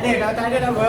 ada, kalau tak ada tak apa.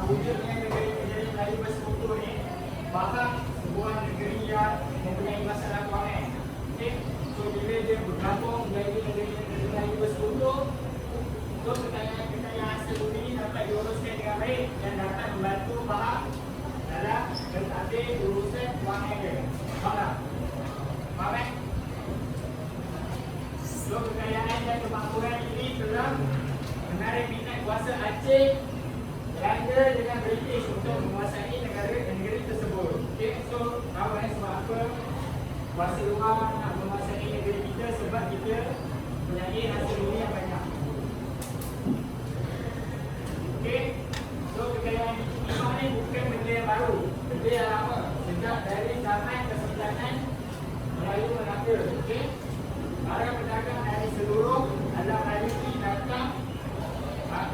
wujudnya negeri Melayu bersekutu ni bahkan sebuah negeri yang mempunyai masalah kewangan. Okay? So bila dia bergabung menjadi negeri Melayu bersekutu, yang baik yang dapat membantu faham dalam mentadbir urusan wang negara. Faham tak? Faham kan? So, kekayaan dan kemakmuran ini telah menarik minat kuasa Aceh Belanda dengan British untuk menguasai negeri tersebut. Okay, so tahu sebab apa kuasa luar nak menguasai negeri kita, sebab kita mempunyai hasil bumi yang banyak. Okay, so kekayaan timah ni bukan benda yang baru, benda yang lama, sejak dari zaman kesultanan Melayu Melaka. Okay, para pedagang dari seluruh alam Melayu ini datang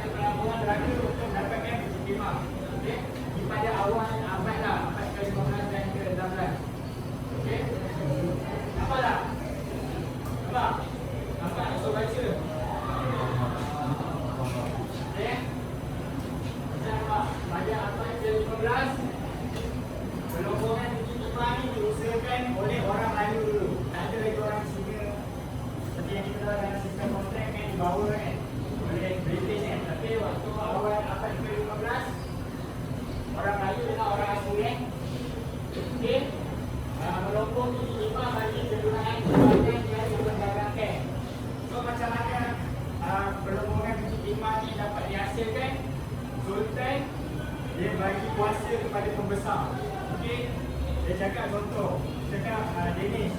ke pelabuhan Melaka untuk mendapatkan biji timah. Okay, di pada awal abad lah, abad ke-15 dan ke-16. Okay, nampak tak? Nampak? Nampak nak suruh baca? Okay, macam nampak pada abad ke-15 pelombongan biji timah ni diusahakan oleh orang Melayu dulu. Tak ada lagi orang Cina seperti yang kita tahu dalam sistem kontrak kan, dibawa kan oleh British kan. Tapi waktu awal abad ke-15 orang Melayu dengan orang asing kan, okay, melompong biji timah bagi kegunaan sebagai yang diperdagangkan. So macam mana pelombongan biji timah ni dapat dihasilkan? Sultan dia bagi kuasa kepada pembesar. Okay, dia cakap contoh, cakap Dennis,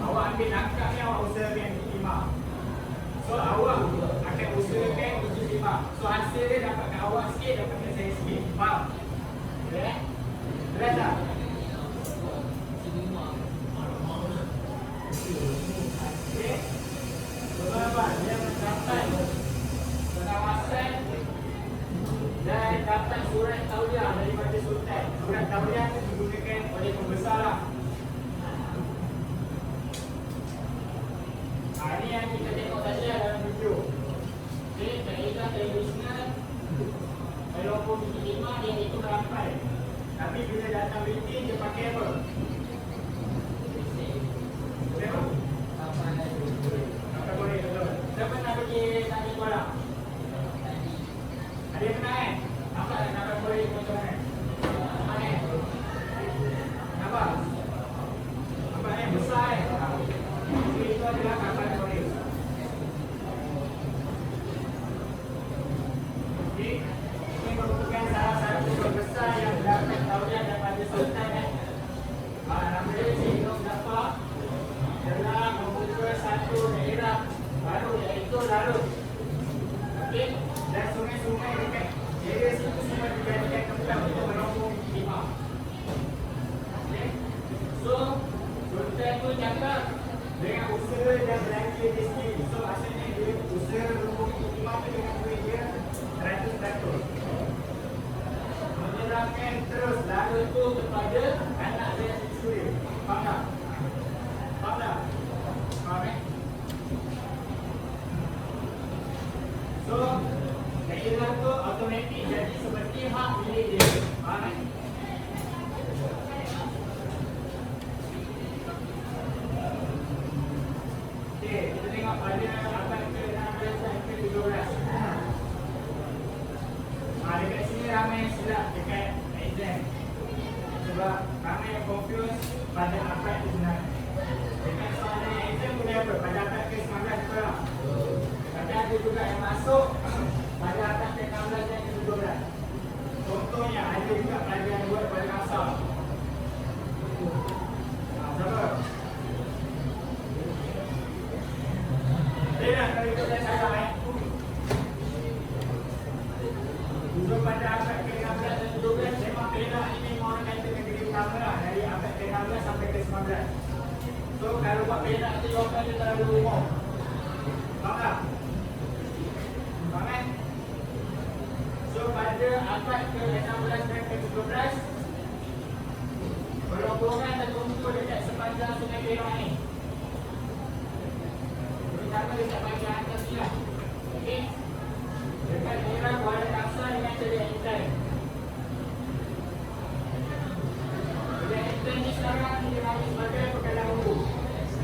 awak ambil langkah ni, awak usahakan biji timah. So awak akan usahakan biji timah. So hasil dia dapatkan awak sikit, dapatkan saya sikit. Faham? Okay? Jelas tak? Okay? Sebab dia mencapai pengawasan dan dapat surat tauliah daripada Sultan. Surat tauliah itu digunakan oleh pembesar lah. Ini yang kita tengok saja dalam video. Okay, kaedah tradisional pelompong biji timah yang itu merampai. Tapi bila datang British, dia pakai apa? Apa? Kapal boleh, betul. Siapa nak pergi tadi Kuala? Ada yang pernah kan? Nampak tak kapal boleh macam mana? Nampak kan? Nampak? Nampak kan? Besar kan? Itu adalah kapal boleh. Okay, ini merupakan salah satu pembesar yang dapat tauliah daripada Sultan kan. Nama dia Cik Nur Jafar telah membuka satu daerah baru iaitu Larut. Okay, dan sungai-sungai dekat area situ semua dijadikan tempat untuk merombong biji timah. Okay, so Sultan tu cakap dengan usaha dan belanja dia sendiri. So asalnya dia usaha merombong biji timah tu dengan duit dia 100%. Menyerahkan terus Larut tu kepada anak dia sendiri. Faham tak? Faham tak? Faham kan? So daerah tu automatik jadi seperti hak milik dia. Faham kan? Okay, kita tengok pada abad ke-16 dan ke-17. Dekat sini ramai silap dekat exam. Sebab ramai yang confuse pada abad ke-9. Dekat soalan exam boleh apa? Pada abad ke-19 betul tak? Tapi ada juga yang masuk pada abad ke-16 dan ke-17. Contohnya ada juga pelajaran buat pada kasar. Siapa? Dia nak kalau ikut saya salah So pada abad ke-16 dan ke-12 memang Perak ni memang orang kata negeri utama lah, dari abad ke-16 sampai ke-19. So kalau buat Perak tu jawapan dia terlalu umum. Faham tak? Faham kan? So pada abad ke-16 dan ke-17 perombongan terkumpul dekat sepanjang Sungai Perak ni. Terutama dekat bahagian atas ni lah. Okay, dekat daerah Kuala Kangsar dengan Ceria Intan. Ceria Intan ni sekarang dikenali sebagai Pegadang Umbu.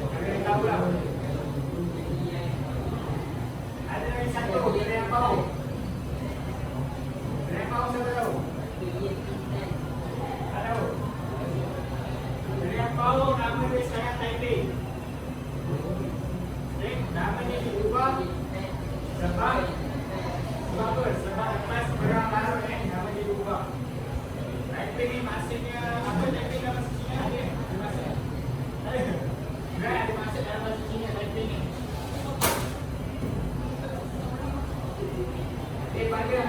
Kalian tahu lah. Ada lagi satu, Ceria Bau. Ceria Bau Okey, pada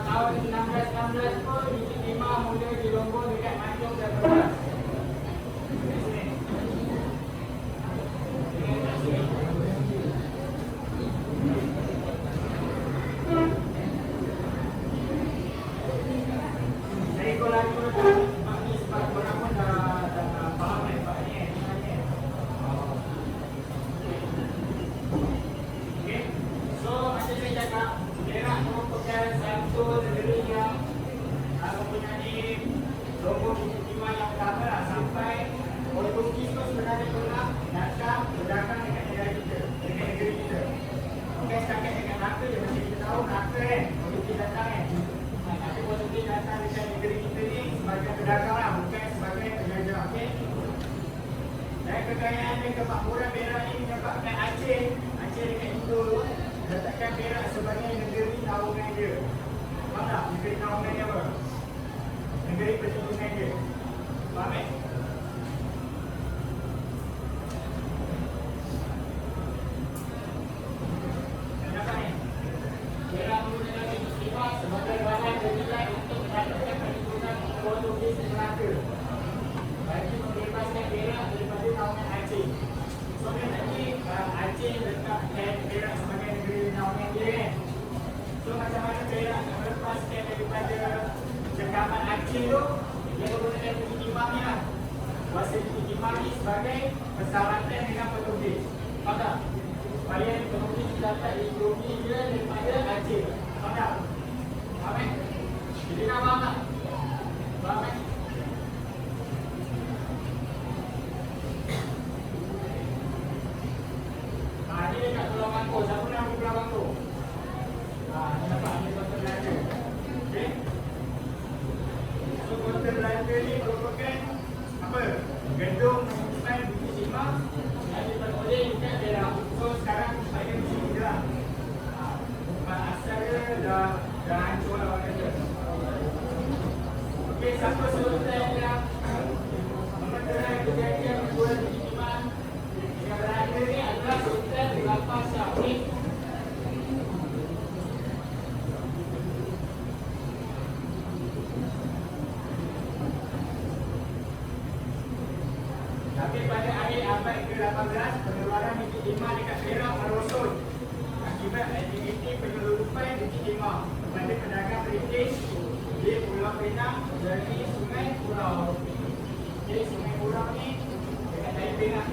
tahun 1616 pun Bukit Timah mula dirombong dekat Manjung dan Beras. Saya ikut lagi Mak ni sebab korang pun dah faham kan Pak ni sebenarnya. Okey. So macam saya cakap, Perak merupakan satu negeri yang mempunyai logo Bukit Timah yang pertama lah, sampai Portugis tu sebenarnya pernah datang berdagang dengan negara kita, dengan negeri kita. Okey, setakat dengan Melaka je, macam kita tahu Melaka kan, Portugis datang kan. Tapi Portugis datang dekat negeri kita ni sebagai pedagang lah, bukan sebagai penjajah. Okey. Dan kekayaan dan kemakmuran Perak ini menyebabkan Aceh dekat Indo tu letakkan Perak sebagai negeri naungan dia. Faham tak? Negeri naungan dia apa? Negeri perlindungan dia. Faham tak? Kenapa ni? Perak menggunakan Bukit Timah sebagai bahan penilai untuk mendapatkan perlindungan Portugis di Melaka bagi membebaskan Perak daripada naungan Aceh. So kan tadi Aceh letakkan Perak sebagai negeri naungan dia kan. So macam mana Perak nak melepaskan daripada cengkaman Aceh tu, dia menggunakan Bukit Timah ni lah. Kuasa Bukit Timah ni sebagai persahabatan dengan Portugis. Faham tak? Supaya Portugis dapat ekonomi dia daripada Aceh. Faham tak? Faham kan? Jadi nak faham tak? Faham kan? Ni dekat Pulau Bangkok. Siapa nak pergi Pulau Bangkok? Ni nampak ni Kota Belanda. Okey. So Kota Belanda ni merupakan apa? Gedung menyimpan Bukit Timah yang diperoleh dekat Perak. So sekarang saya di sini je lah. Tempat asal dia dah hancur lah orang kata. Okey, siapa sultan yang mementerai kejadian menjual Bukit Timah yang Belanda ni adalah Sultan Zulfar Syahrir. Tapi pada akhir abad ke-18, pengeluaran Bukit Timah dekat Perak merosot akibat aktiviti penyelundupan Bukit Timah kepada pedagang British di Pulau Pinang dari Sungai Kurau. Jadi Sungai Kurau ni dekat Taiping lah.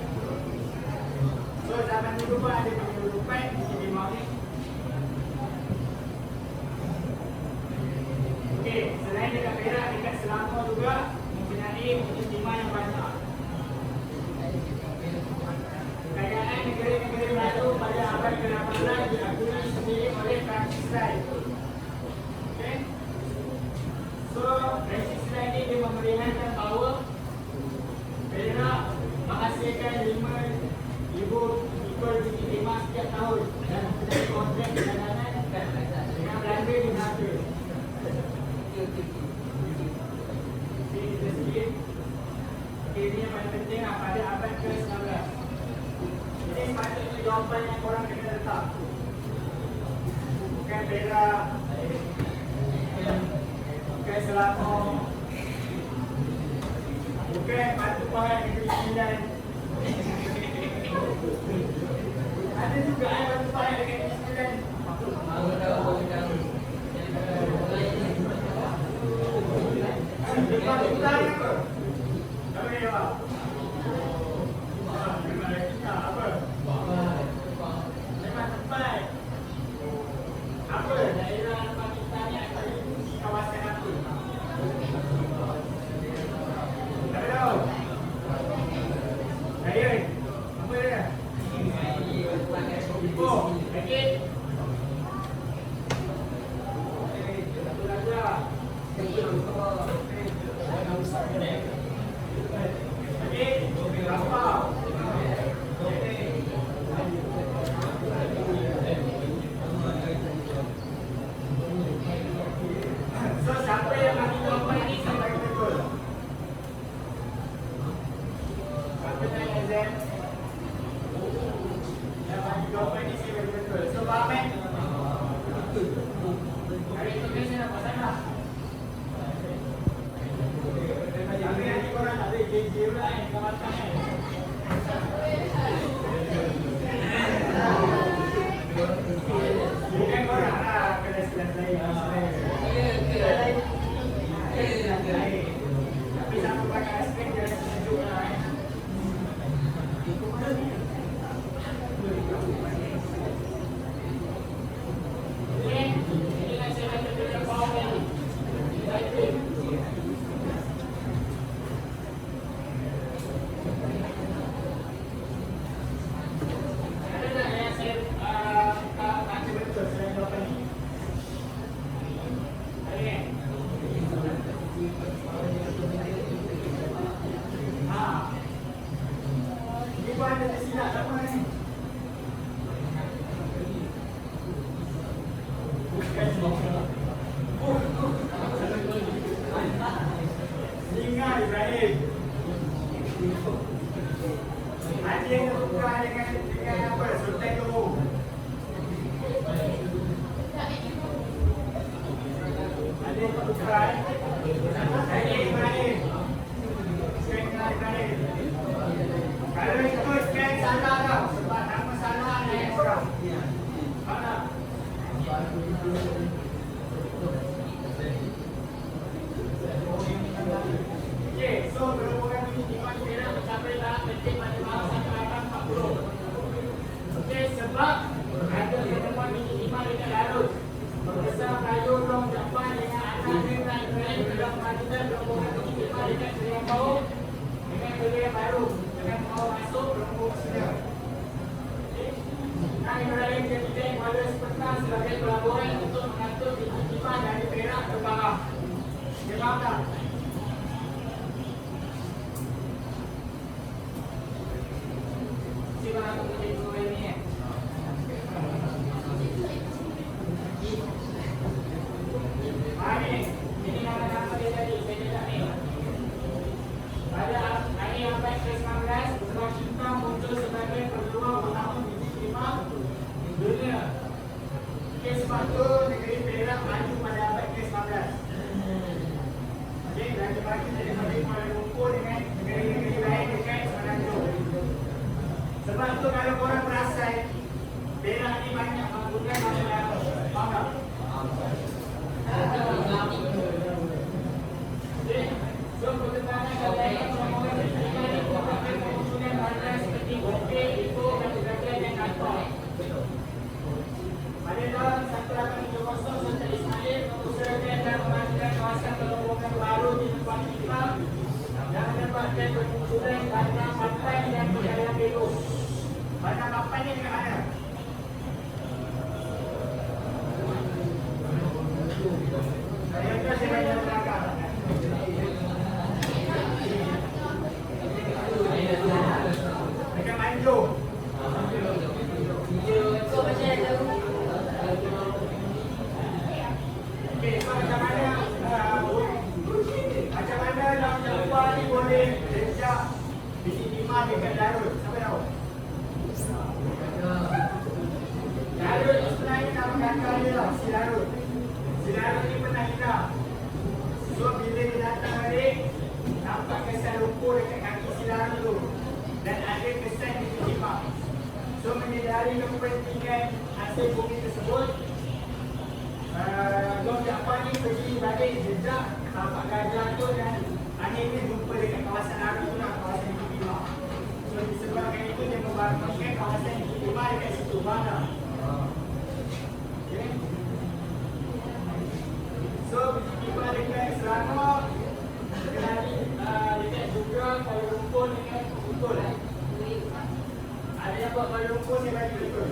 So zaman dulu pun ada penyelundupan Bukit Timah ni. Okey, selain dekat Perak, dekat Selangor juga mempunyai Bukit Timah yang banyak. Kekayaan negeri-negeri Melayu pada abad ke-18 diakui sendiri oleh Francis Wright. Okey. So Francis Wright ni dia memperlihatkan bahawa Perak menghasilkan 5,000 ekor Bukit Timah setiap tahun dan mempunyai kontrak perjalanan dengan Belanda di Melaka. Kita sikit. Okey, ini yang paling penting lah pada abad ke-19. Ini sepatutnya jawapan yang korang kena letak. Bukan Perak, bukan Selangor, bukan Batu Pahat Negeri Sembilan. Ada juga Batu Pahat Negeri Sembilan. Depan utara apa? Apa dia jawab? Memang kita apa? Memang tempat. Apa? Daerah Pakistan ni ada di kawasan apa? Tak tahu. Saya apa dia? Ipoh. Okey. Satu raja. Okey, apa? So, siapa yang bagi jawapan ni saya bagi betul. Siapa tanya exam? Yang bagi jawapan ni saya bagi betul. So, faham kan? Hari itu biasa apa sana? Tapi nanti korang ada JJ lah yang kawasan. Bukan korang lah kelas-kelas lain. Tapi sama pakai aspek dia sejuk lah. Sebab tu kalau korang perasan Perak ni banyak menggunakan masalah. Faham tak? So pertentangan kalian orang berfikir ni bukan pengusulan bandar seperti Gopek, Ipoh dan bagian yang kantor. Pada tahun 1870 Sultan Ismail mengusahakan dan memajukan kawasan terowongan baru di tempat kita yang menempatkan pengusulan bandar pantai dan budaya Belum. Bandar pantai ni dekat mana? Saya rasa saya banyak belakang. Dekat Manjung. Okey, so macam mana dalam Jawa ni boleh sejak biji timah dekat Darul? Siapa tahu? Darul ni sebenarnya nama kakak dia lah, si Darul. Si Darul ni pernah hilang. So bila dia datang balik, nampak kesan lumpur dekat kaki si Darul tu. Dan ada kesan biji timah. So menyedari kepentingan hasil bumi tersebut, Dom Jaafar ni pergi balik jejak tapak gajah tu dan akhirnya jumpa dekat kawasan Arab tu lah, kawasan Bukit Timah. So disebabkan itu dia membangunkan kawasan Bukit Timah dekat situ mana. Okay. So Bukit Timah dekat Selangor kenali dekat juga Kuala Lumpur dengan betul. Ada yang buat Kuala Lumpur ni bagi betul.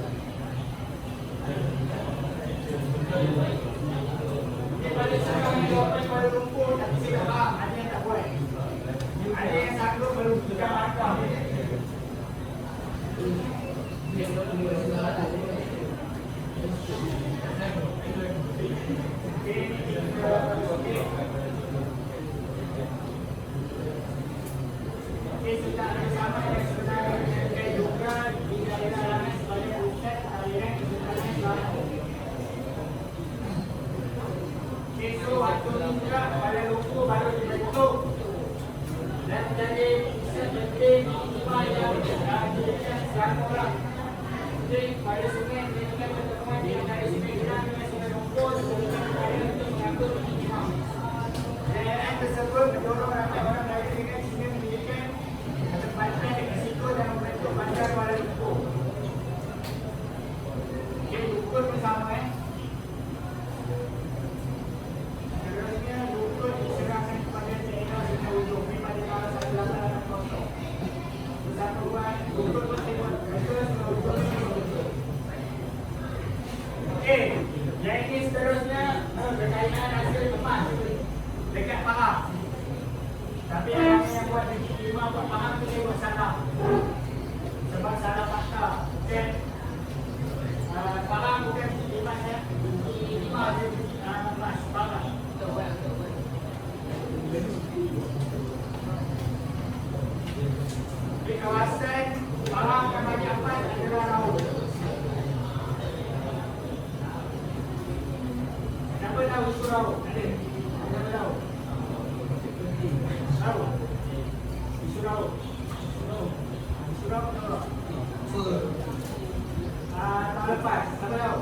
Dia pada sekarang ni buat Kuala Lumpur tapi saya tak faham ada yang tak buat. Ada yang sanggup merugikan markah. Okey, sudah ada sama yang sebenarnya juga di daerah lain sebagai pusat aliran kesultanan Selangor. sekarang orang. Jadi pada sungai ini kan pertemuan di antara sungai Geram dengan sungai Lumpur sebagai upaya untuk mengatur imam. Daerah tersebut mendorong ramai orang lain dengan sehingga mendirikan tempatnya dekat situ dan membentuk bandar Kuala Lumpur. Okey, Lumpur pun sama Terusnya Lumpur diserahkan kepada China dengan ujung pada tahun 1860. Persatuan Lumpur pun tengok terus ujung Okey, yang ini seterusnya berkaitan hasil emas dekat Pahang. Tapi yang buat dekat lima buat Pahang tu dia buat salah. Sebab salah fakta. Okay. Pahang bukan lima ya. Lima dia emas Pahang. Di kawasan Pahang yang bagi empat adalah laut. Siapa tahu isu laut? Ada? Siapa tahu? Tahu? Isu laut? Isu laut tahu tak? Tahun lepas, siapa tahu?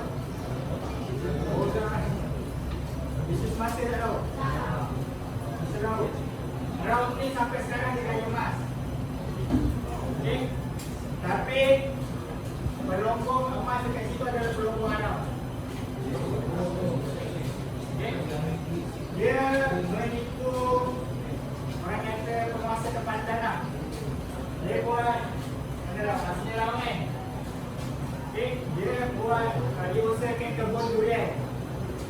Oh, jangan. Isu semasa tak tahu? Isu laut. Laut ni sampai sekarang dia kaya emas. Okay. Tapi pelongkong emas dekat situ adalah pelongkong haram. Okay. Dia menipu orang kata penguasa tempat tanah. Dia buat adalah asli ramai. Okay. Dia buat dia usahakan kebun durian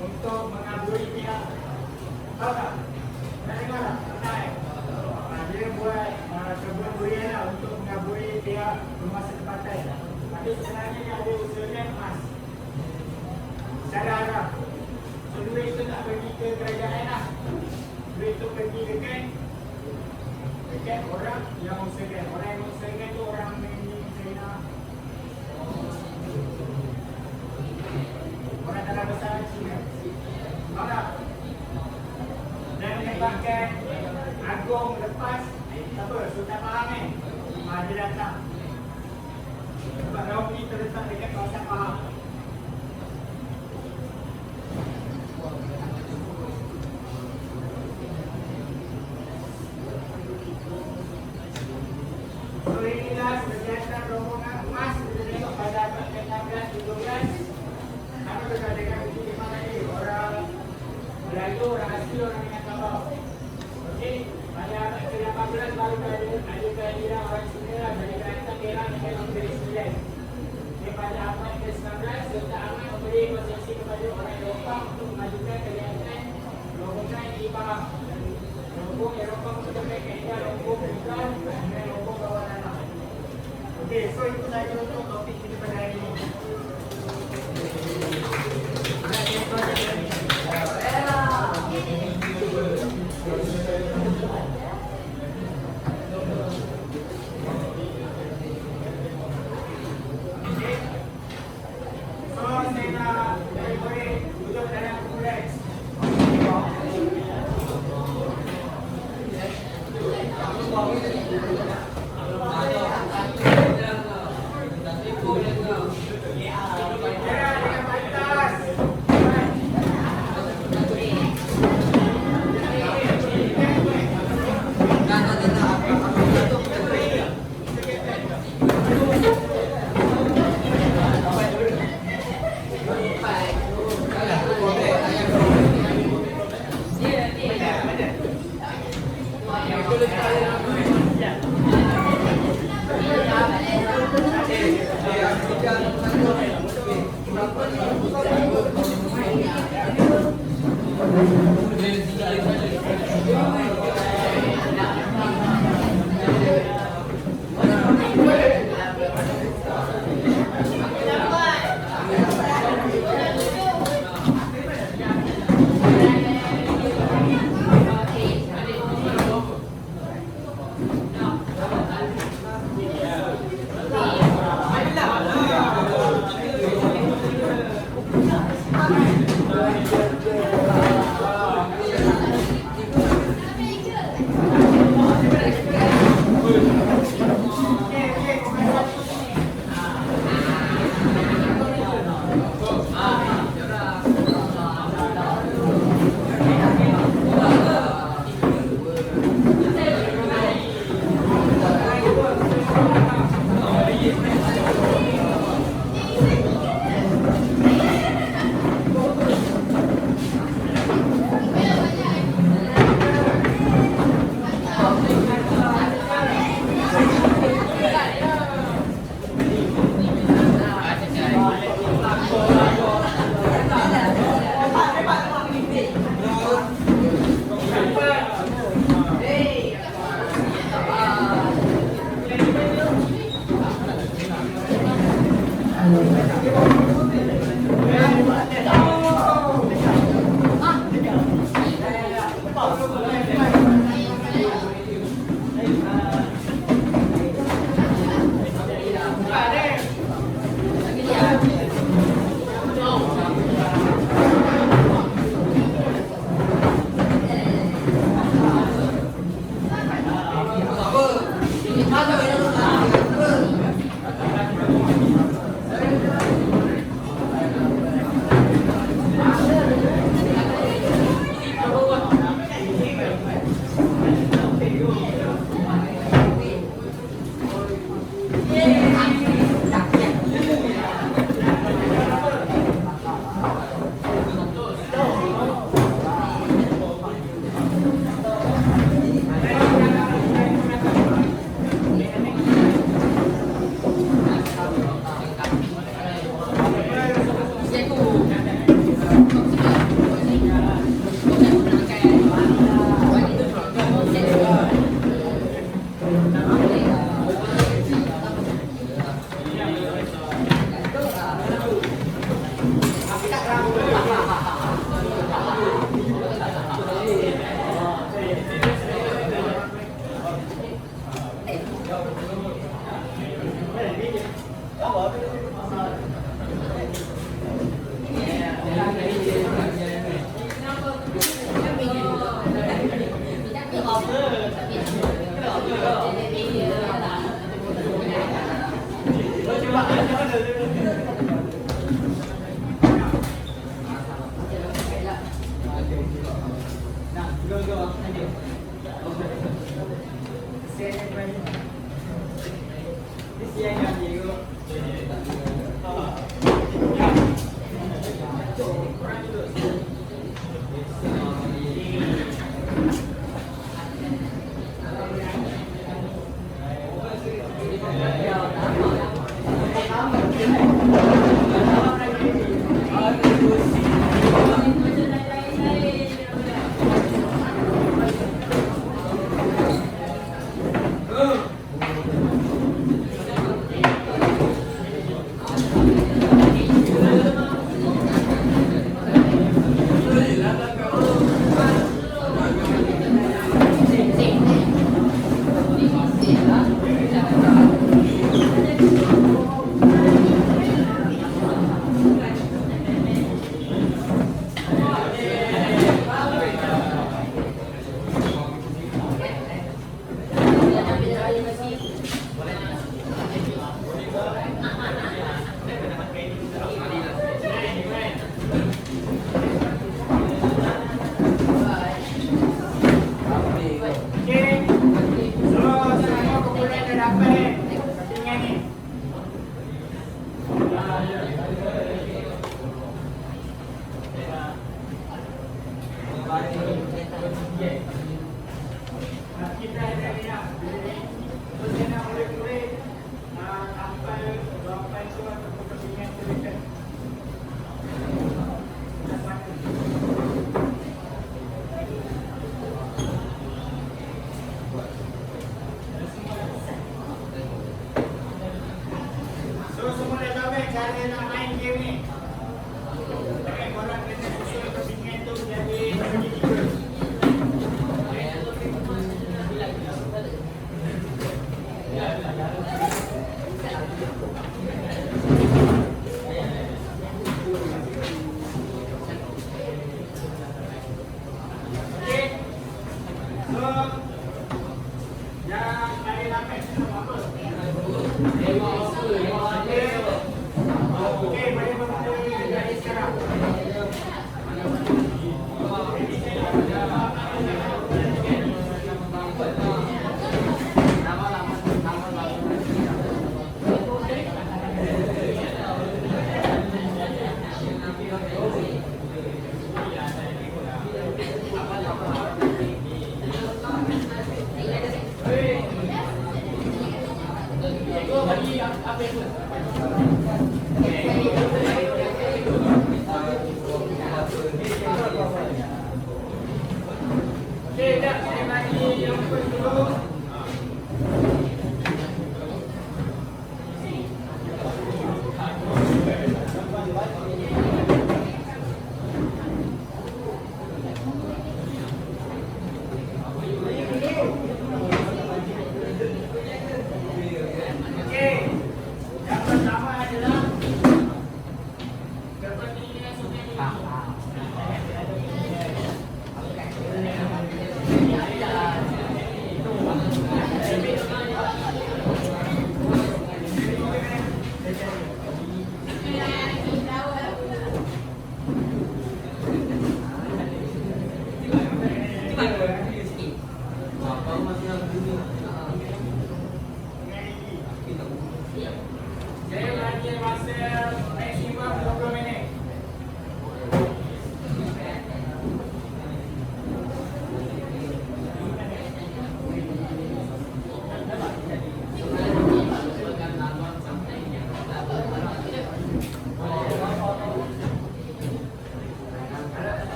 untuk mengaburi pihak. Tahu tak? Nak dengar tak? Pernah dia buat kebun durian lah untuk mengaburi pihak penguasa tempatan. Tapi sebenarnya dia ada usahakan emas secara haram. So duit itu tak pergi ke kerajaan lah. Duit itu pergi dekat orang yang usahakan. Orang yang usahakan tu orang di China. Orang tanah besar China. Faham tak? Dan menyebabkan Agong lepas apa? Sultan Pahang ni dia datang. Sebab Raub ni terletak dekat kawasan Pahang. So inilah kegiatan rombongan emas. Kita tengok pada abad ke-16, 17. Kami berkatakan di mana ni orang Melayu, orang asli, orang Minangkabau. Okey, pada abad ke-18 baru ada kehadiran orang Cina dari kerajaan Perak dengan Negeri Sembilan. Okey, pada abad ke-19 Sultan Ahmad memberi konsesi kepada orang Eropah untuk memajukan kegiatan rombongan di Pahang. Rombong Eropah menggunakan kaedah rombong bukan dengan rombong bawah tanah. Okey, so itu saja untuk topik kita pada hari ini.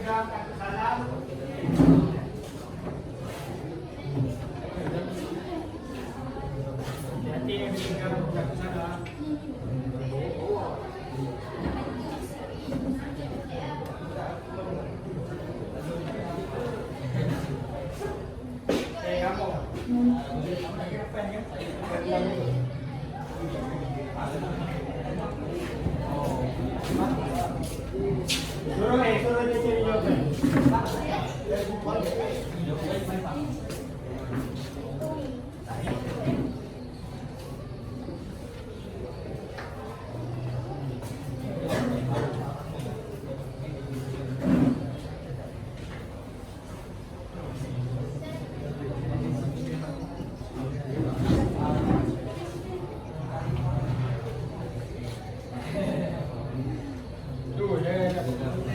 pegang kartu salam. Hati-hati yang pegang kartu salam. Suruh dia cari jawapan.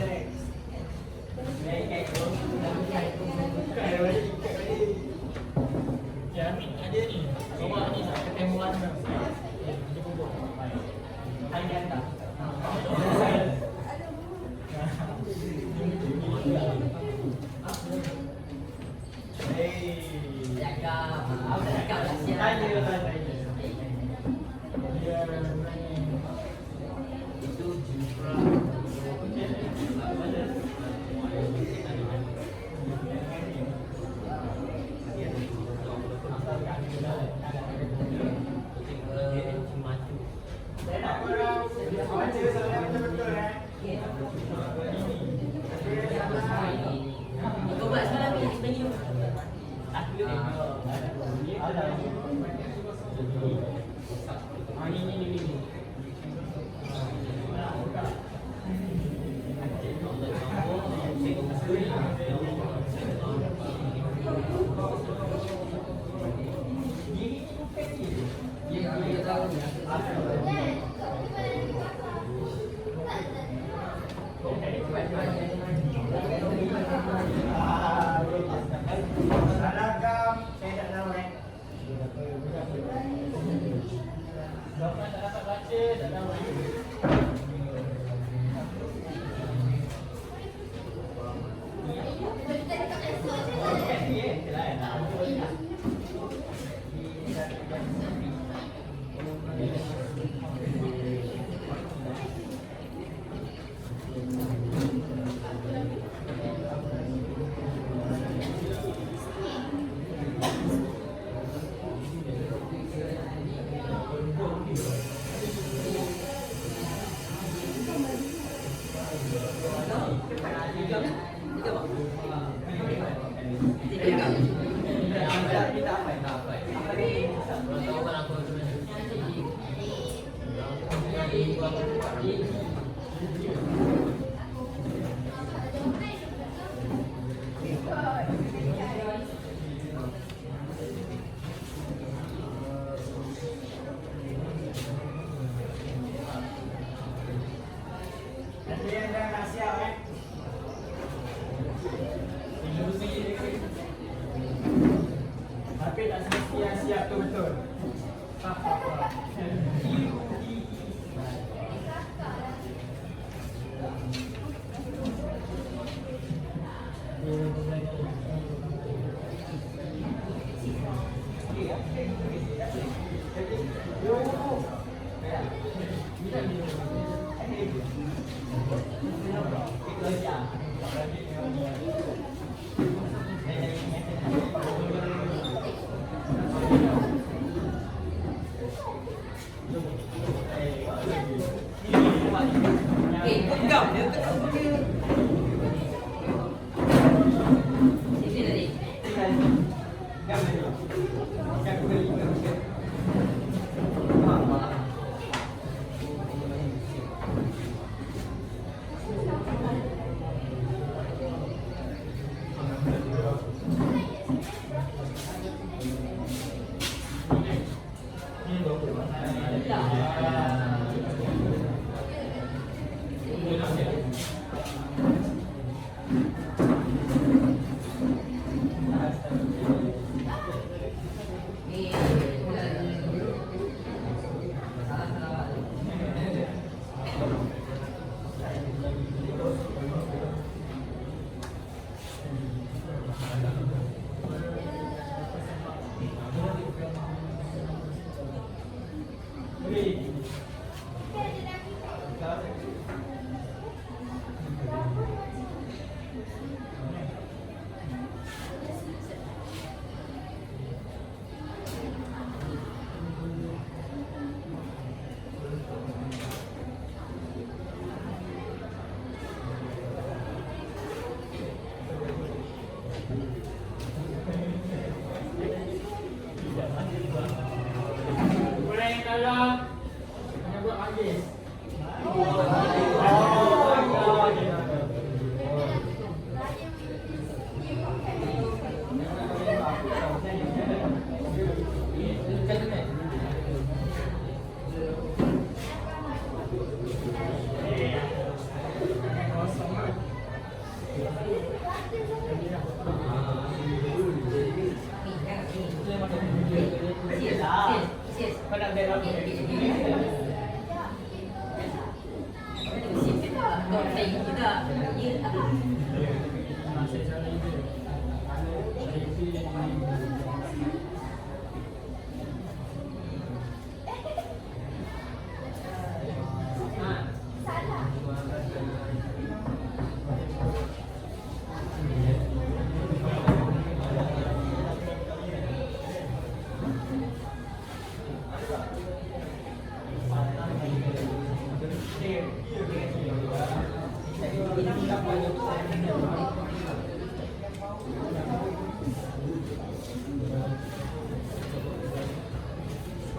Tapi tak semestinya siap tu betul. โดดตีที่ก็ยืดอะไร masih saling itu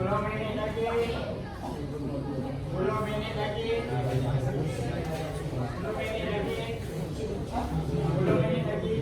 kalau itu menit lagi 10 menit lagi 10 menit lagi 10 menit lagi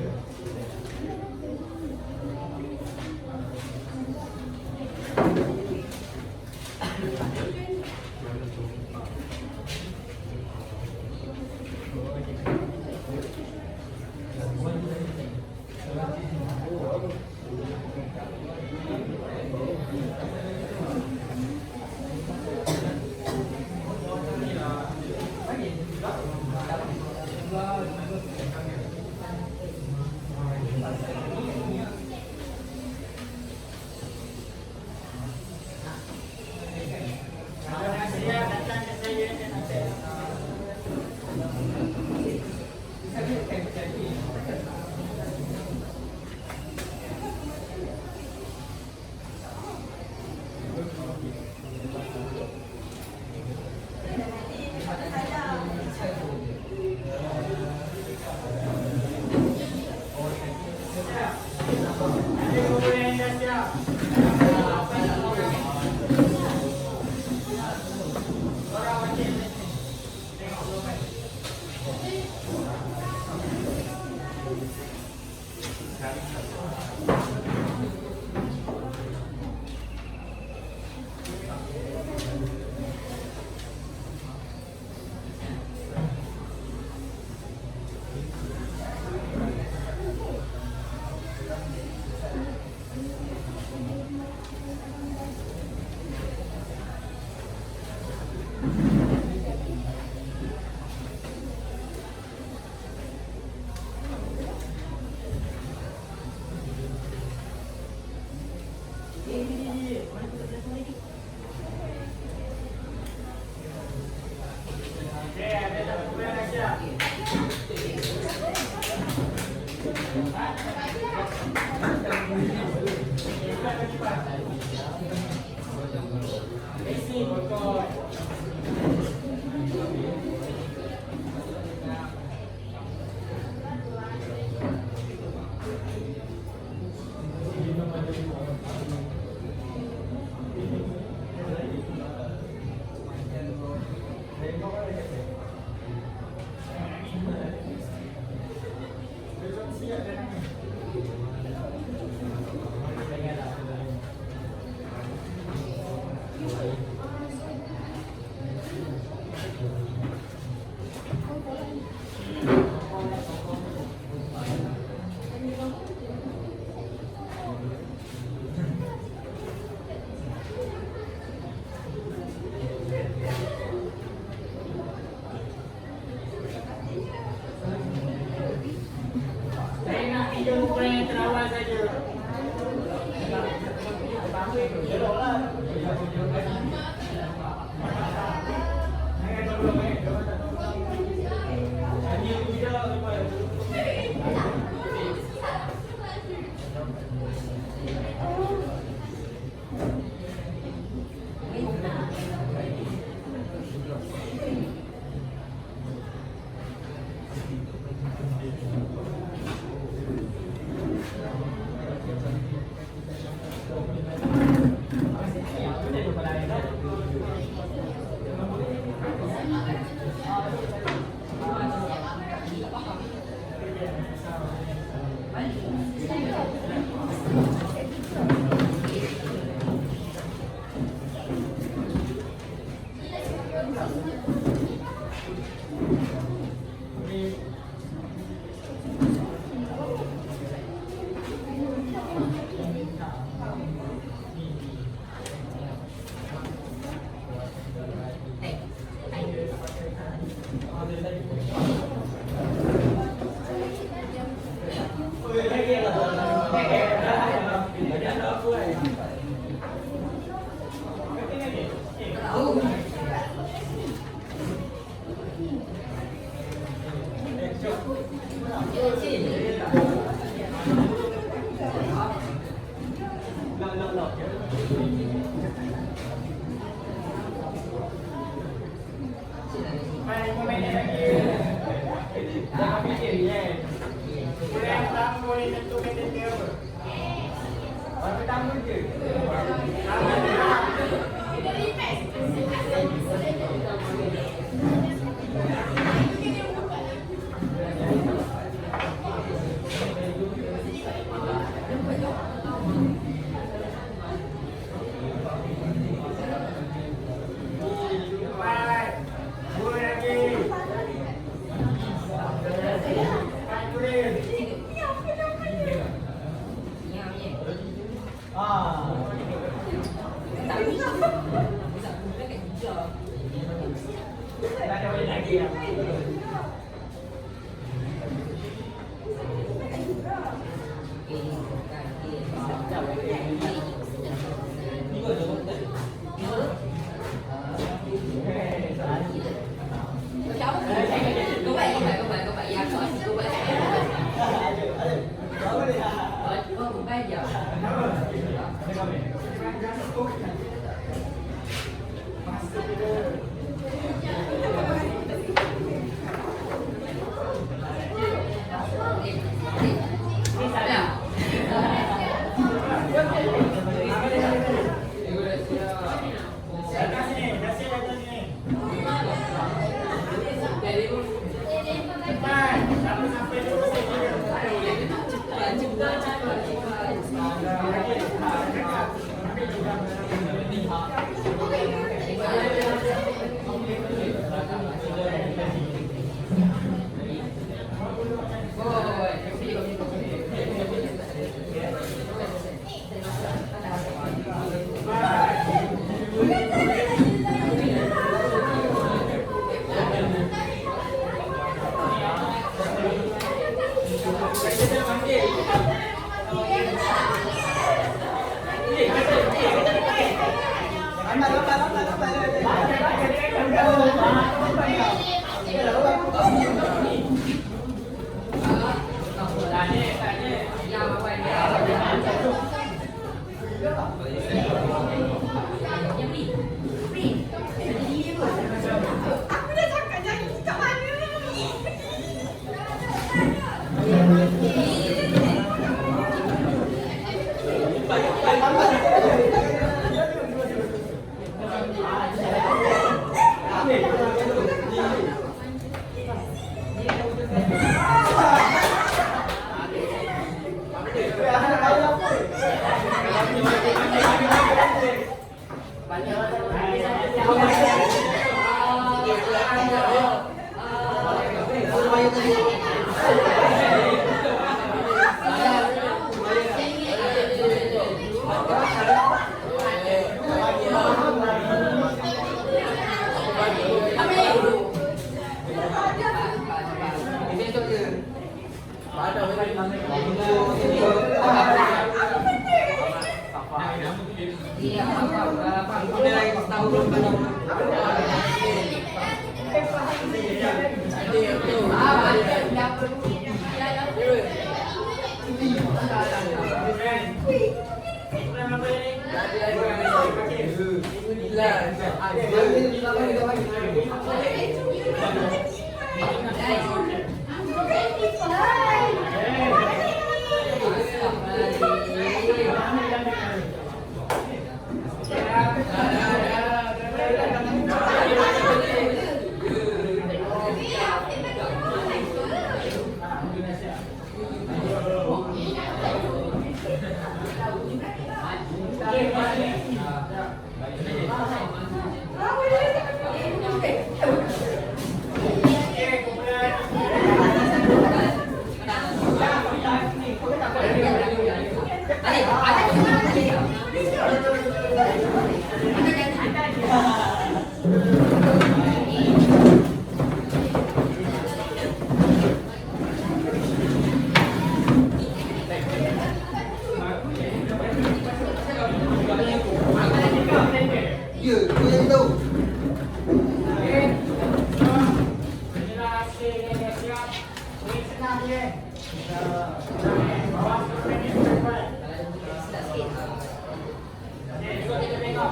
Hãy dia dah siap. Boleh senang dia. Bawah turun ni cepat. Okey, so kita tengok.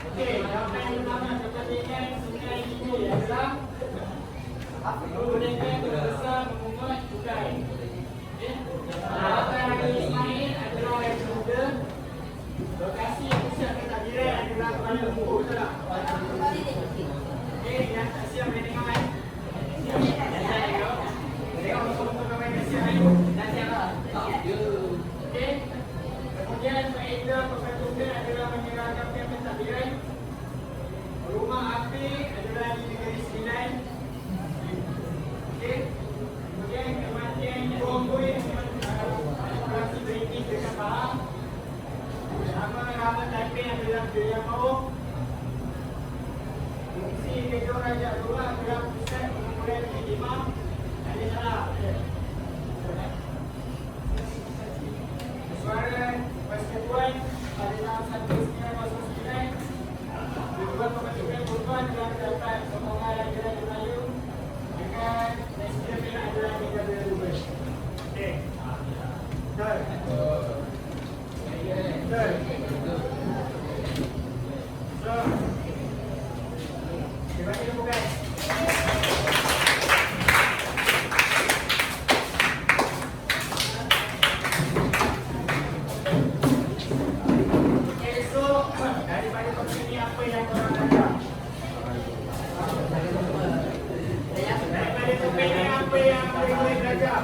Okey, jawapan yang pertama kepentingan sungai ini adalah menggunakan berbesar memungut cukai. Jawapan Nabi Ismail adalah yang muda. Lokasi pusat pentadbiran adalah Kuala Lumpur, betul tak? Okey, yang tak siap boleh tengok kan? Siap. Dah tengok. Tengok muka-muka kawan yang siap kan? Dah siap lah. Okey. Kemudian faedah pembentukan adalah menyeragapkan pentadbiran. Rumah api adalah di Negeri Sembilan. Okey. Kemudian kematian Bombay operasi British dekat Pahang. Nama Taipei adalah Jaya Mau. Fungsi Kedua Raja Dua adalah pusat pengumpulan imam. Ada salah. Suara Persekutuan pada tahun 1909. Tujuan pembentukan perubahan telah mendapat sokongan Raja-Raja Melayu dengan presiden yang adalah Negara Dubai. Okey. Betul. Betul. So, kita bagi dulu guys. Okay, so daripada topik ni apa yang korang belajar? Daripada topik ni apa yang boleh belajar?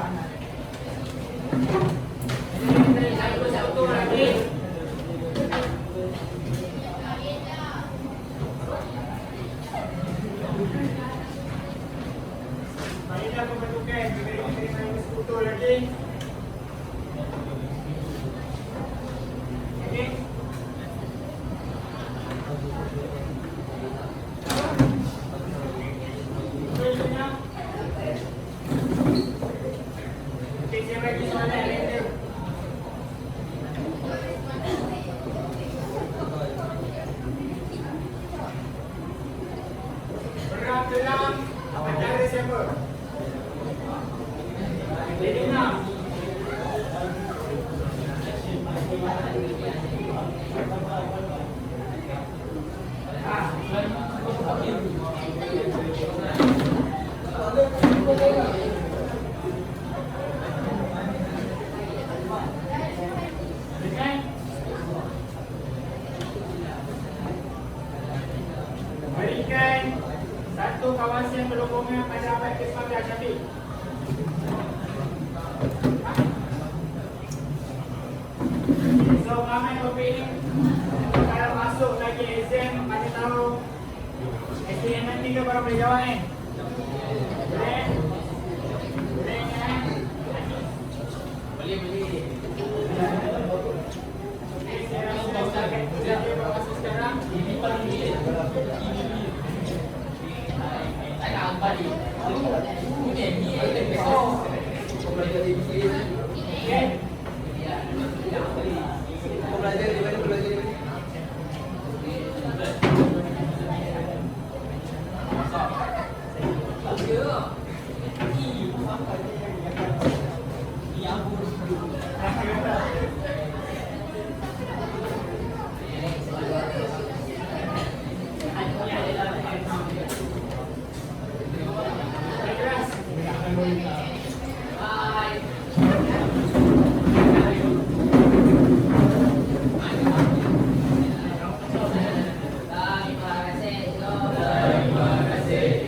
Ini satu lagi. Baiklah pembentukan negeri-negeri yang sekutu lagi. Okey. Okey, saya bagi soalan random. Perang dalam antara siapa? Medina. Berikan satu kawasan berhubungan pada abad ke-19 Syafiq. So, ramai topik ni kalau masuk lagi exam pada tahun SPM nanti ke baru boleh jawab ni. Boleh? Boleh kan? Boleh. Okay, saya rasa setakat kita bermasa sekarang. Ini paling ni. Saya nak ambil ni. Ini okay. Belajar di mana belajar di mana? Terima kasih.